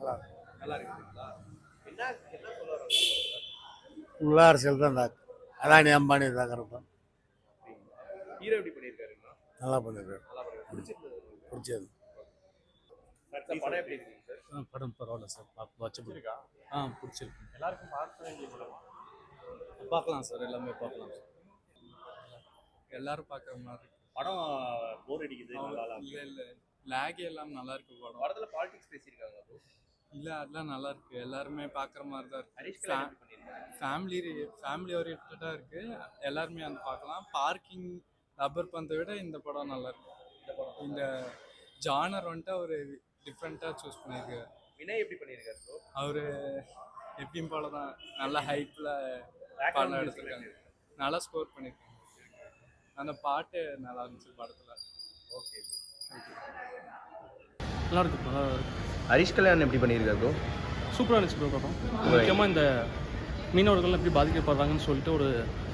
நல்லா இருக்கு. நல்லா இருக்குங்களா? என்ன என்ன சொல்ல வராங்க? உள்ள அரசியல் தான் தாக்கு. அதானி அம்பானி தாக்குறப்ப ஹீரோ எப்படி பண்ணியிருக்காருங்களா? நல்லா பண்ணிருக்காரு. நல்லா பண்ணிருக்காரு. பிடிச்சிருந்தது உங்களுக்கு? பிடிச்சது. சார் படம் எப்படி இருக்குங்க சார்? படம் பரவாயில்ல சார் வாட்சபிள். பிடிச்சிருக்கா? பிடிச்சிருக்கு. எல்லாருக்கும் பார்க்க வேண்டிய படமா? பார்க்கலாம் சார், எல்லாமே பார்க்கலாம் சார். எல்லாரும் பார்க்குற மாதிரி இருக்கு. படம் போர் அடிக்குது நல்லா இல்லை இல்லை, லேக் எல்லாம் நல்லா இருக்கு படம். படத்துல பாலிடிக்ஸ் பேசியிருக்காங்க bro. இல்லை அதெல்லாம் நல்லா இருக்கு, எல்லாருமே பார்க்குற மாதிரி தான் இருக்கு. ஹரிஷ் கல்யாண் எப்படி பண்ணியிருக்காரு? ஃபேமிலி ஓரியன்டாக இருக்கு, எல்லாருமே அந்த பார்க்கலாம். பார்க்கிங் ரப்பர் பந்தை விட இந்த படம் நல்லா இருக்கு. இந்த ஜானர் வந்துட்டு ஒரு டிஃப்ரெண்ட்டாக சூஸ் பண்ணியிருக்காரு. வினய் எப்படி பண்ணியிருக்காரு ப்ரோ? அவர் எப்பயும் போல தான் நல்ல ஹைப்பில் படம் எடுத்துருக்காங்க, நல்லா ஸ்கோர் பண்ணியிருக்காங்க. அந்த பாட்டு நல்லா இருந்துச்சு படத்தில். ஓகே நல்லா இருக்கு, நல்லா இருக்கு. ஹரிஷ் கல்யாண் எப்படி பண்ணியிருக்காரு ப்ரோ? சூப்பராக இருந்துச்சு ப்ரோ படம். முக்கியமாக இந்த மீனவர்கள் எப்படி பாதிக்கப்படுறாங்கன்னு சொல்லிட்டு ஒரு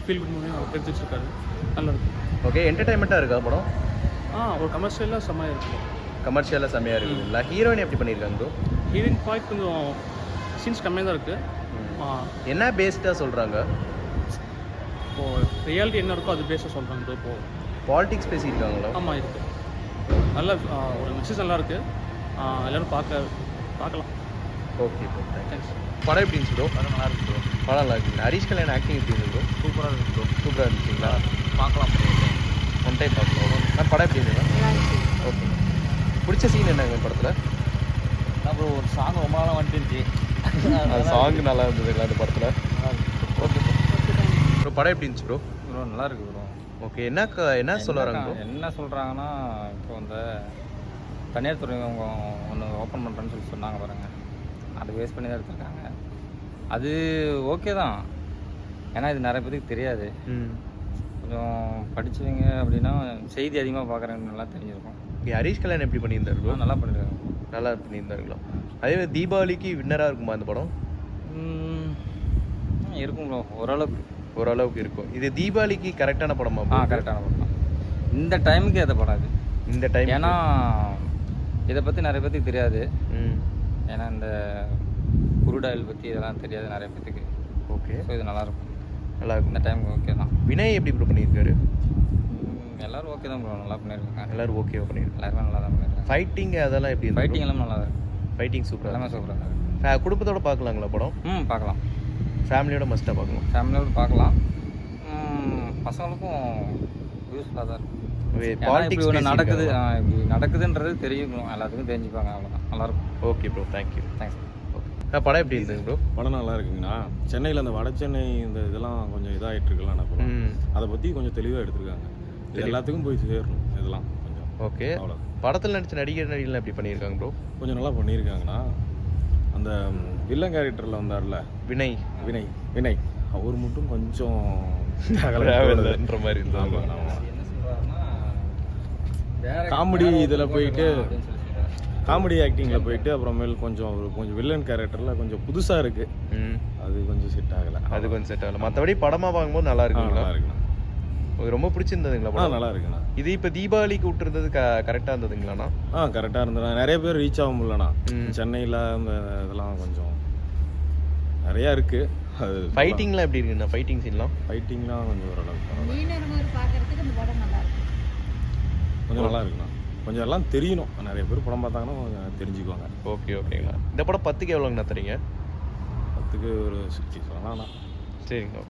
ஃபீல் குட் மூவி எடுத்து வச்சிருக்காரு. நல்லா இருக்கு. ஓகே, என்டர்டைன்மெண்ட்டாக இருக்கா படம்? ஒரு கமர்ஷியலாக செம்மையாக இருக்குது. கமர்ஷியலாக செம்மையாக இருக்குங்களா? ஹீரோயின் எப்படி பண்ணியிருக்காங்க ப்ரோ? ஹீரோயின் பாயிண்ட் கொஞ்சம் சீன்ஸ் கம்மியாக தான் இருக்குது. என்ன பேஸ்டாக சொல்கிறாங்க? இப்போது ரியாலிட்டி என்ன இருக்கோ அது பேஸாக சொல்கிறாங்க ப்ரோ. இப்போது பாலிடிக்ஸ் பேசியிருக்காங்களா? ஆமாம் இருக்குது. நல்ல ஒரு மெசேஜ் நல்லா இருக்குது. எல்லோரும் பார்க்கலாம். Okay bro, thanks. படம் எப்படி இருந்துச்சு ப்ரோ? படம் நல்லா இருக்கு ப்ரோ. படம் நல்லா இருக்குங்க. ஹரிஷ் கல்யாண் ஆக்டிங் எப்படி இருந்தது ப்ரோ? சூப்பராக இருக்குது ப்ரோ. சூப்பராக இருந்துச்சுங்களா? பார்க்கலாம் ப்ரோ. ஒன் டைம் பார்க்கலாம். நான் படம் எப்படி இருந்ததுங்களா? ஓகே. பிடிச்ச சீன் என்னங்க படத்தில்? அப்புறம் ஒரு சாங் ரொம்ப நாளாக வந்துட்டு அந்த சாங் நல்லா இருந்ததுங்களா அந்த படத்தில்? Okay bro. படம் எப்படி இருந்துச்சு ப்ரோ? ப்ரோ நல்லா இருக்கு ப்ரோ. ஓகே, என்ன சொல்ல வராங்க ப்ரோ? என்ன சொல்கிறாங்கன்னா, இப்போ இந்த தனியார் துறை அவங்க ஒன்று ஓப்பன் பண்ணுறேன்னு சொல்லி சொன்னாங்க பாருங்கள், அதை வேஸ்ட் பண்ணி தான் எடுத்துருக்காங்க. அது ஓகே தான், ஏன்னா இது நிறைய பேருக்கு தெரியாது. கொஞ்சம் படித்தவங்க அப்படின்னா செய்தி அதிகமாக பார்க்குறவங்க நல்லா தெரிஞ்சிருக்கும். ஓகே, ஹரிஷ் கல்யாண் எப்படி பண்ணியிருந்தாரு ப்ரோ? நல்லா பண்ணியிருக்காங்க. நல்லா பண்ணியிருந்தாருங்களா? அதே மாதிரி தீபாவளிக்கு வின்னராக இருக்குமா அந்த படம்? இருக்கும் ப்ரோ, ஓரளவுக்கு இருக்கும். இது தீபாவளிக்கு கரெக்டான படமா? கரெக்டான படம் தான். இந்த டைமுக்கு ஏற்ற படம் இது. இந்த டைம் ஏன்னா இதை பற்றி நிறைய பேருக்கு தெரியாது. ஏன்னா இந்த குருடாயில் பற்றி இதெல்லாம் தெரியாது நிறைய பேத்துக்கு. ஓகே, ஸோ இது நல்லாயிருக்கும். நல்லா இருக்கும். இந்த டைமுக்கு ஓகே தான். வினய் எப்படி ப்ரோ பண்ணியிருக்காரு? எல்லோரும் ஓகே தான் ப்ரோ, நல்லா பண்ணியிருக்காங்க. எல்லோரும் ஓகே பண்ணியிருக்காங்க. எல்லாருமே நல்லா தான் பண்ணியிருக்காங்க. ஃபைட்டிங் அதெல்லாம் எப்படி? ஃபைட்டிங் எல்லாம் நல்லா தான் இருக்குது. ஃபைட்டிங் சூப்பராக, எல்லாமே சூப்பராக இருக்குது. குடும்பத்தோட பார்க்கலாங்களா படம்? பார்க்கலாம். ஃபேமிலியோட மஸ்ட்டாக பார்க்கலாம். ஃபேமிலியோடு பார்க்கலாம். பசங்களுக்கும் யூஸ்ஃபுல்லாக தான் இருக்கும். இப்படி ஒன்று நடக்குது, இப்படி நடக்குதுன்றது தெரியும், எல்லாத்துக்கும் தெரிஞ்சுப்பாங்க. அவ்வளோதான், நல்லாயிருக்கும். Okay bro, thank you. Thanks. Okay, படம் எப்படி இருந்தது ப்ரோ? படம் நல்லா இருக்குங்கண்ணா. சென்னையில் அந்த வட சென்னை இந்த இதெல்லாம் கொஞ்சம் இதாகிட்டு இருக்குல்ல, அப்புறம் அதை பற்றி கொஞ்சம் தெளிவாக எடுத்திருக்காங்க. இது எல்லாத்துக்கும் போய் சேரணும் இதெல்லாம் கொஞ்சம். ஓகே, அவ்வளோ. படத்தில் நடித்த நடிகர்கள் எப்படி பண்ணியிருக்காங்க ப்ரோ? கொஞ்சம் நல்லா பண்ணியிருக்காங்கண்ணா. அந்த வில்லன் கேரக்டரில் வந்தார்ல வினய், அவர் மட்டும் கொஞ்சம் ன்ற மாதிரி இருந்தாங்க. என்ன சொல்கிறாருன்னா, காமெடி இதில் போயிட்டு காமெடி ஆக்டிங்கில் போயிட்டு அப்புறமேல் கொஞ்சம் வில்லன் கேரக்டரில் கொஞ்சம் புதுசாக இருக்குது. அது கொஞ்சம் செட் ஆகலை. மற்றபடி படமாக பார்க்கும்போது நல்லா இருக்குங்களா? நல்லா இருக்குண்ணா. அது ரொம்ப பிடிச்சிருந்ததுங்களா படம்? நல்லா இருக்குண்ணா. இது இப்போ தீபாவளிக்கு விட்டுருந்தது கரெக்டாக இருந்ததுங்களாண்ணா? கரெக்டாக இருந்ததுண்ணா. நிறைய பேர் ரீச் ஆக முடியலண்ணா. சென்னையில் இந்த இதெல்லாம் கொஞ்சம் நிறையா இருக்குது. அது ஃபைட்டிங்லாம் எப்படி இருக்குண்ணா? ஃபைட்டிங்லாம் கொஞ்சம் ஓரளவுக்கு கொஞ்சம் நல்லா இருக்குண்ணா. கொஞ்சம் எல்லாம் தெரியணும், நிறைய பேர் படம் பார்த்தாங்கன்னா கொஞ்சம் தெரிஞ்சுக்குவாங்க. ஓகேங்களா? இந்த படம் 10க்கு எவ்வளோங்கண்ணா தரீங்க? 10க்கு ஒரு 60 சொல்லலாம்ண்ணா. சரிங்க.